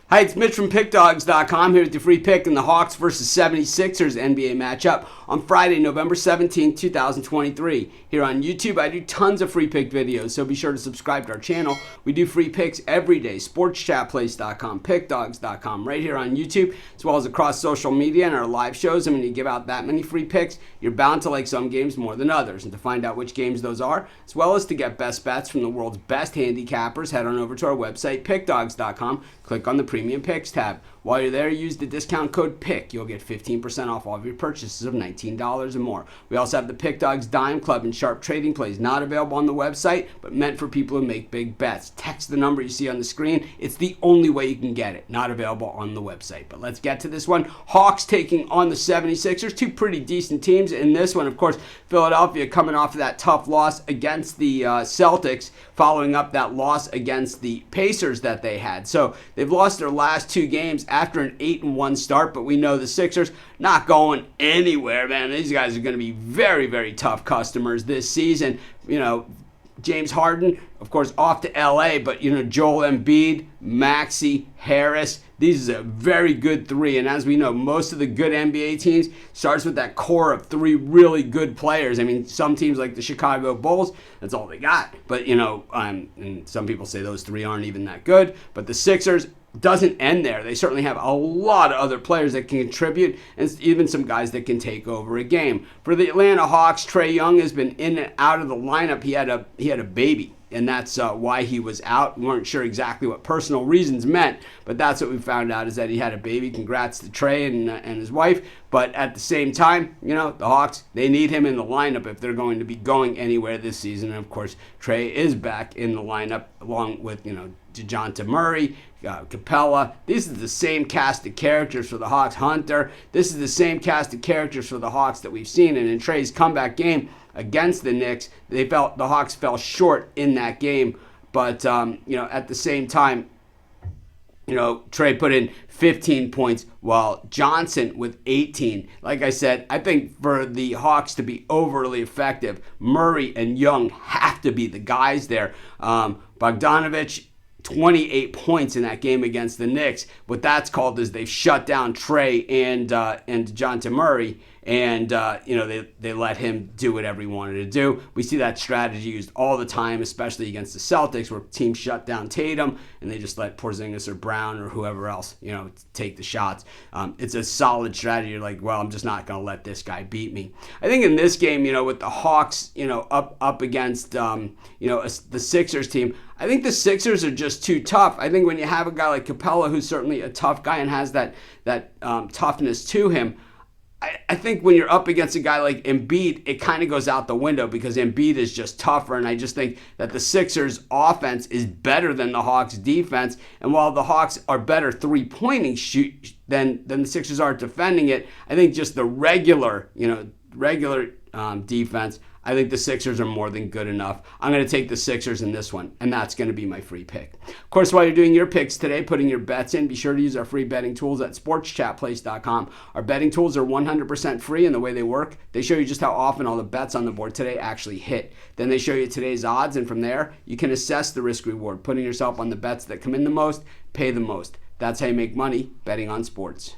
Hi, it's Mitch from Pickdawgz.com here with the free pick in the Hawks versus 76ers NBA matchup on Friday, November 17, 2023. Here on YouTube, I do tons of free pick videos, so be sure to subscribe to our channel. We do free picks every day. Sportschatplace.com, Pickdawgz.com, right here on YouTube, as well as across social media and our live shows. And when you give out that many free picks, you're bound to like some games more than others. And to find out which games those are, as well as to get best bets from the world's best handicappers, head on over to our website, Pickdawgz.com. Click on the Premium Picks tab. While you're there, use the discount code PICK. You'll get 15% off all of your purchases of $19 or more. We also have the Pickdawgz Dime Club and Sharp Trading Plays, not available on the website, but meant for people who make big bets. Text the number you see on the screen. It's the only way you can get it. Not available on the website. But let's get to this one. Hawks taking on the 76ers. Two pretty decent teams in this one. Of course, Philadelphia coming off of that tough loss against the Celtics, following up that loss against the Pacers that they had. So they've lost their last two games after an 8-1 start, but we know the Sixers not going anywhere, man. These guys are going to be very, very tough customers this season. You know, James Harden, of course, off to LA, but, you know, Joel Embiid, Maxey, Harris, these are a very good three. And as we know, most of the good NBA teams starts with that core of three really good players. I mean, some teams like the Chicago Bulls, that's all they got. But, you know, and some people say those three aren't even that good. But the Sixers doesn't end there. They certainly have a lot of other players that can contribute, and even some guys that can take over a game. For the Atlanta Hawks, Trae Young has been in and out of the lineup. He had a baby, and that's why he was out. We weren't sure exactly what personal reasons meant, but that's what we found out, is that he had a baby. Congrats to Trae and his wife. But at the same time, you know, the Hawks, they need him in the lineup if they're going to be going anywhere this season. And of course, Trae is back in the lineup along with, you know, DeJounte Murray, Capella. These are the same cast of characters for the Hawks. Hunter. This is the same cast of characters for the Hawks that we've seen. And in Trae's comeback game against the Knicks, the Hawks fell short in that game. But you know, at the same time, you know, Trae put in 15 points while Johnson with 18. Like I said, I think for the Hawks to be overly effective, Murray and Young have to be the guys there. Bogdanovich, 28 points in that game against the Knicks. What that's called is they've shut down Trae and DeJounte Murray, and you know, they let him do whatever he wanted to do. We see that strategy used all the time, especially against the Celtics, where teams shut down Tatum and they just let Porzingis or Brown or whoever else, you know, take the shots. It's a solid strategy. You're like, well, I'm just not going to let this guy beat me. I think in this game, you know, with the Hawks, you know, up against you know, the Sixers team, I think the Sixers are just too tough. I think when you have a guy like Capella, who's certainly a tough guy and has that toughness to him, I think when you're up against a guy like Embiid, it kind of goes out the window because Embiid is just tougher. And I just think that the Sixers offense is better than the Hawks defense. And while the Hawks are better three-pointing shoot than the Sixers are defending it, I think just the regular defense, I think the Sixers are more than good enough. I'm going to take the Sixers in this one, and that's going to be my free pick. Of course, while you're doing your picks today, putting your bets in, be sure to use our free betting tools at sportschatplace.com. Our betting tools are 100% free, and the way they work, they show you just how often all the bets on the board today actually hit. Then they show you today's odds, and from there, you can assess the risk-reward, putting yourself on the bets that come in the most, pay the most. That's how you make money betting on sports.